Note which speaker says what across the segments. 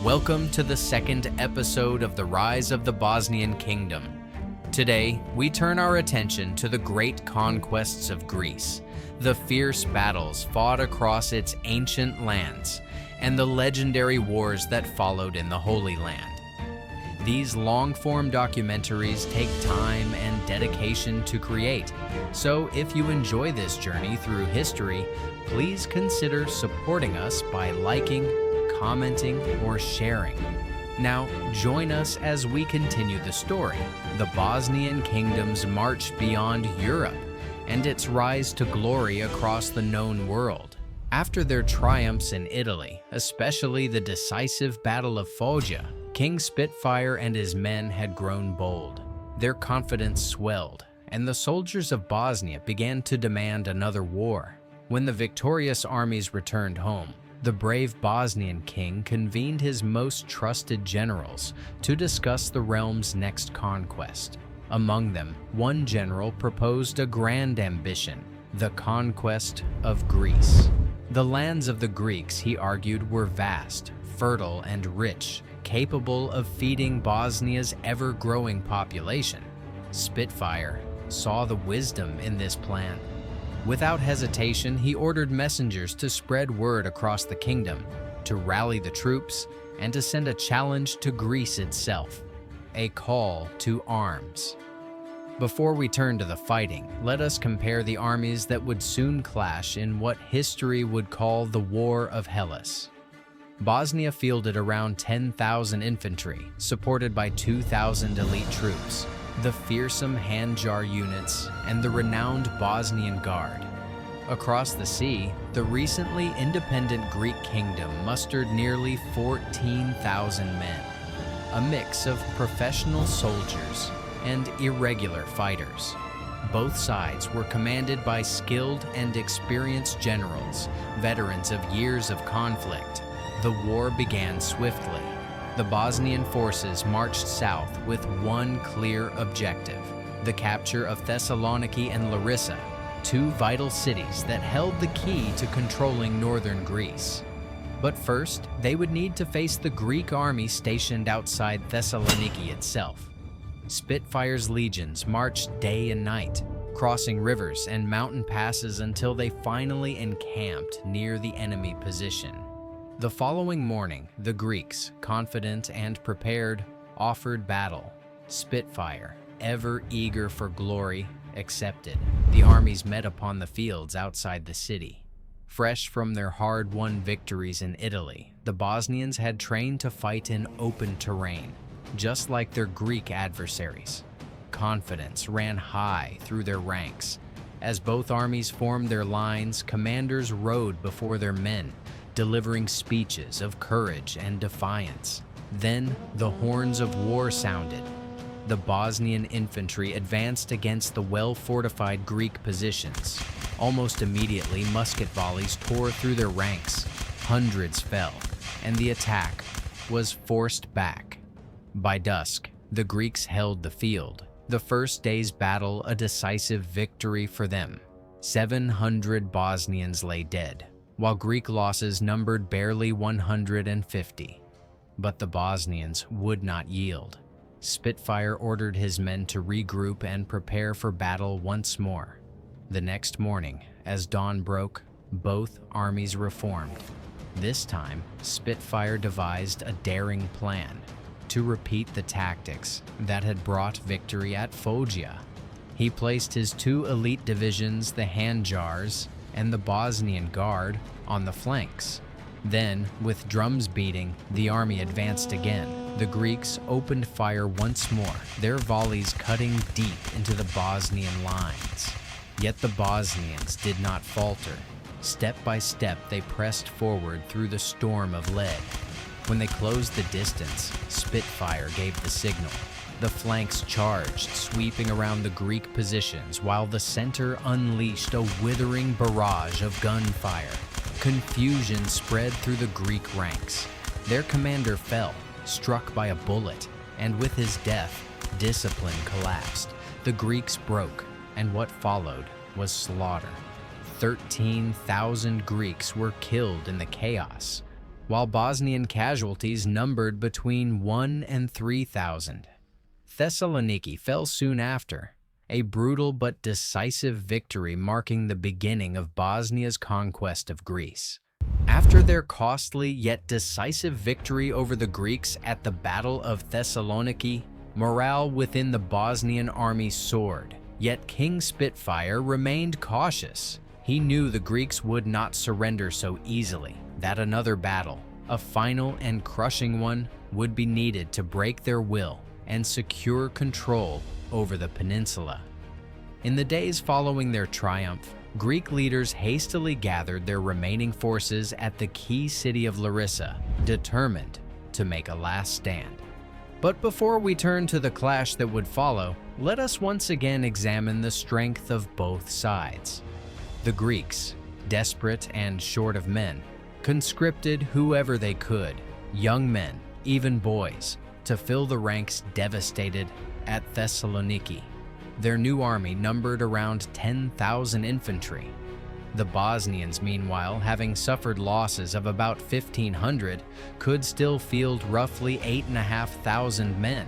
Speaker 1: Welcome to the second episode of the Rise of the Bosnian Kingdom. Today, we turn our attention to the great conquests of Greece, the fierce battles fought across its ancient lands, and the legendary wars that followed in the Holy Land. These long-form documentaries take time and dedication to create, so if you enjoy this journey through history, please consider supporting us by liking, commenting, or sharing. Now, join us as we continue the story, the Bosnian Kingdom's march beyond Europe, and its rise to glory across the known world. After their triumphs in Italy, especially the decisive Battle of Foggia, King Spitfire and his men had grown bold. Their confidence swelled, and the soldiers of Bosnia began to demand another war. When the victorious armies returned home, the brave Bosnian king convened his most trusted generals to discuss the realm's next conquest. Among them, one general proposed a grand ambition, the conquest of Greece. The lands of the Greeks, he argued, were vast, fertile, and rich, capable of feeding Bosnia's ever-growing population. Spitfire saw the wisdom in this plan. Without hesitation, he ordered messengers to spread word across the kingdom, to rally the troops, and to send a challenge to Greece itself, a call to arms. Before we turn to the fighting, let us compare the armies that would soon clash in what history would call the War of Hellas. Bosnia fielded around 10,000 infantry, supported by 2,000 elite troops, the fearsome Handjar units, and the renowned Bosnian Guard. Across the sea, the recently independent Greek kingdom mustered nearly 14,000 men, a mix of professional soldiers and irregular fighters. Both sides were commanded by skilled and experienced generals, veterans of years of conflict. The war began swiftly. The Bosnian forces marched south with one clear objective: the capture of Thessaloniki and Larissa, two vital cities that held the key to controlling northern Greece. But first, they would need to face the Greek army stationed outside Thessaloniki itself. Spitfire's legions marched day and night, crossing rivers and mountain passes until they finally encamped near the enemy position. The following morning, the Greeks, confident and prepared, offered battle. Spitfire, ever eager for glory, accepted. The armies met upon the fields outside the city. Fresh from their hard-won victories in Italy, the Bosnians had trained to fight in open terrain, just like their Greek adversaries. Confidence ran high through their ranks. As both armies formed their lines, commanders rode before their men, delivering speeches of courage and defiance. Then the horns of war sounded. The Bosnian infantry advanced against the well-fortified Greek positions. Almost immediately, musket volleys tore through their ranks. Hundreds fell, and the attack was forced back. By dusk, the Greeks held the field. The first day's battle a decisive victory for them. 700 Bosnians lay dead, while Greek losses numbered barely 150. But the Bosnians would not yield. Spitfire ordered his men to regroup and prepare for battle once more. The next morning, as dawn broke, both armies reformed. This time, Spitfire devised a daring plan to repeat the tactics that had brought victory at Foggia. He placed his two elite divisions, the Handjars and the Bosnian Guard, on the flanks. Then, with drums beating, the army advanced again. The Greeks opened fire once more, their volleys cutting deep into the Bosnian lines. Yet the Bosnians did not falter. Step by step, they pressed forward through the storm of lead. When they closed the distance, Spitfire gave the signal. The flanks charged, sweeping around the Greek positions, while the center unleashed a withering barrage of gunfire. Confusion spread through the Greek ranks. Their commander fell, struck by a bullet, and with his death, discipline collapsed. The Greeks broke, and what followed was slaughter. 13,000 Greeks were killed in the chaos, while Bosnian casualties numbered between 1 and 3,000. Thessaloniki fell soon after, a brutal but decisive victory marking the beginning of Bosnia's conquest of Greece. After their costly yet decisive victory over the Greeks at the Battle of Thessaloniki, morale within the Bosnian army soared, yet King Spitfire remained cautious. He knew the Greeks would not surrender so easily, that another battle, a final and crushing one, would be needed to break their will and secure control over the peninsula. In the days following their triumph, Greek leaders hastily gathered their remaining forces at the key city of Larissa, determined to make a last stand. But before we turn to the clash that would follow, let us once again examine the strength of both sides. The Greeks, desperate and short of men, conscripted whoever they could, young men, even boys, to fill the ranks devastated at Thessaloniki. Their new army numbered around 10,000 infantry. The Bosnians, meanwhile, having suffered losses of about 1,500, could still field roughly 8,500 men.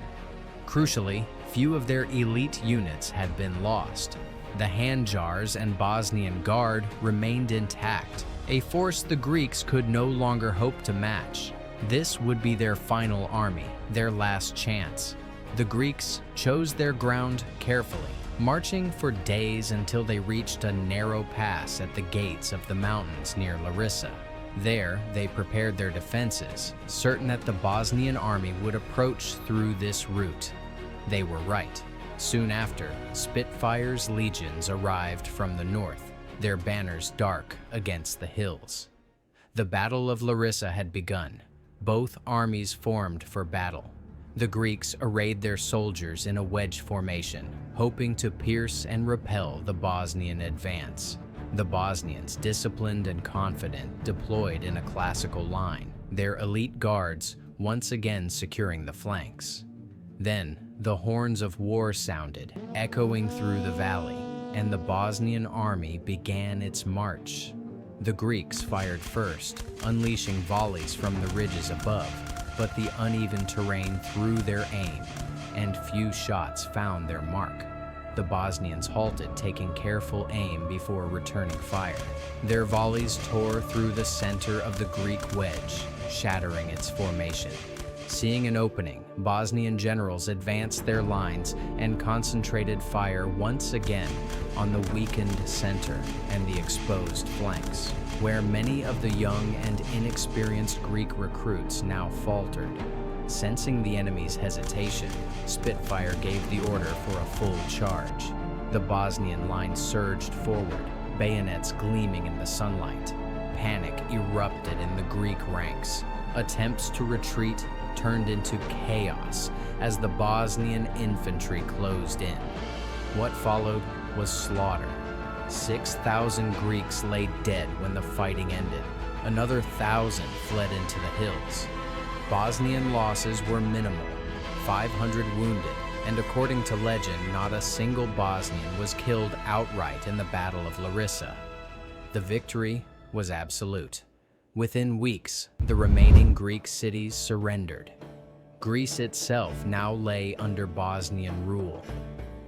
Speaker 1: Crucially, few of their elite units had been lost. The Handjars and Bosnian Guard remained intact, a force the Greeks could no longer hope to match. This would be their final army, their last chance. The Greeks chose their ground carefully, marching for days until they reached a narrow pass at the gates of the mountains near Larissa. There, they prepared their defenses, certain that the Bosnian army would approach through this route. They were right. Soon after, Spitfire's legions arrived from the north, their banners dark against the hills. The Battle of Larissa had begun. Both armies formed for battle. The Greeks arrayed their soldiers in a wedge formation, hoping to pierce and repel the Bosnian advance. The Bosnians, disciplined and confident, deployed in a classical line, their elite guards once again securing the flanks. Then, the horns of war sounded, echoing through the valley, and the Bosnian army began its march. The Greeks fired first, unleashing volleys from the ridges above, but the uneven terrain threw their aim, and few shots found their mark. The Bosnians halted, taking careful aim before returning fire. Their volleys tore through the center of the Greek wedge, shattering its formation. Seeing an opening, Bosnian generals advanced their lines and concentrated fire once again on the weakened center and the exposed flanks, where many of the young and inexperienced Greek recruits now faltered. Sensing the enemy's hesitation, Spitfire gave the order for a full charge. The Bosnian line surged forward, bayonets gleaming in the sunlight. Panic erupted in the Greek ranks. Attempts to retreat turned into chaos as the Bosnian infantry closed in. What followed was slaughter. 6,000 Greeks lay dead when the fighting ended. Another 1,000 fled into the hills. Bosnian losses were minimal, 500 wounded, and according to legend, not a single Bosnian was killed outright in the Battle of Larissa. The victory was absolute. Within weeks, the remaining Greek cities surrendered. Greece itself now lay under Bosnian rule.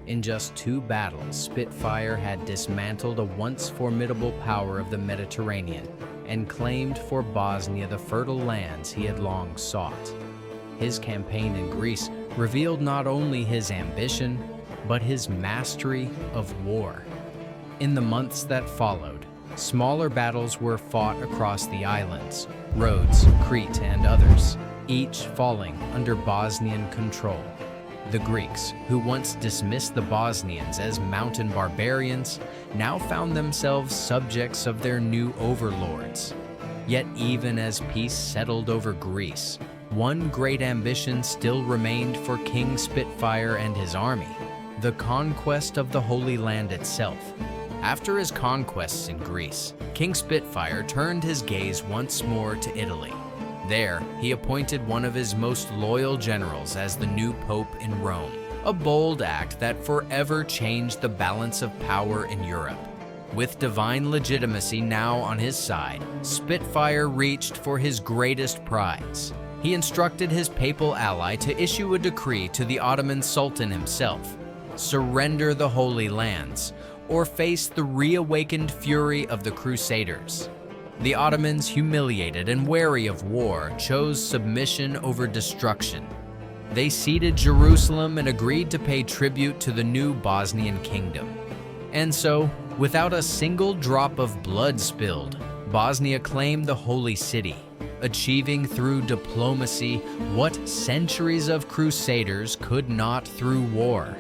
Speaker 1: In just 2 battles, Spitfire had dismantled a once formidable power of the Mediterranean and claimed for Bosnia the fertile lands he had long sought. His campaign in Greece revealed not only his ambition, but his mastery of war. In the months that followed, smaller battles were fought across the islands, Rhodes, Crete, and others, each falling under Bosnian control. The Greeks, who once dismissed the Bosnians as mountain barbarians, now found themselves subjects of their new overlords. Yet even as peace settled over Greece, one great ambition still remained for King Spitfire and his army: the conquest of the Holy Land itself. After his conquests in Greece, King Spitfire turned his gaze once more to Italy. There, he appointed one of his most loyal generals as the new pope in Rome, a bold act that forever changed the balance of power in Europe. With divine legitimacy now on his side, Spitfire reached for his greatest prize. He instructed his papal ally to issue a decree to the Ottoman Sultan himself: surrender the Holy Lands, or face the reawakened fury of the Crusaders. The Ottomans, humiliated and wary of war, chose submission over destruction. They ceded Jerusalem and agreed to pay tribute to the new Bosnian kingdom. And so, without a single drop of blood spilled, Bosnia claimed the Holy City, achieving through diplomacy what centuries of crusaders could not through war.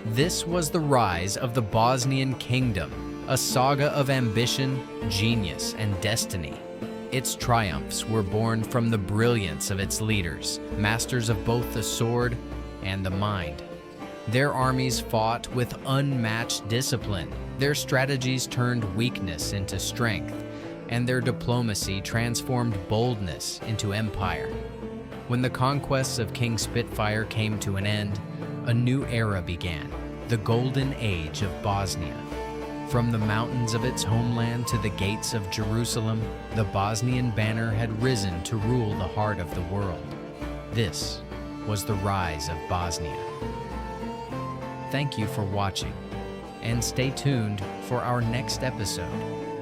Speaker 1: This was the rise of the Bosnian kingdom, a saga of ambition, genius, and destiny. Its triumphs were born from the brilliance of its leaders, masters of both the sword and the mind. Their armies fought with unmatched discipline. Their strategies turned weakness into strength, and their diplomacy transformed boldness into empire. When the conquests of King Spitfire came to an end, a new era began, the Golden Age of Bosnia. From the mountains of its homeland to the gates of Jerusalem, the Bosnian banner had risen to rule the heart of the world. This was the rise of Bosnia. Thank you for watching, and stay tuned for our next episode,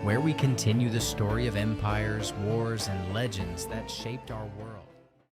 Speaker 1: where we continue the story of empires, wars, and legends that shaped our world.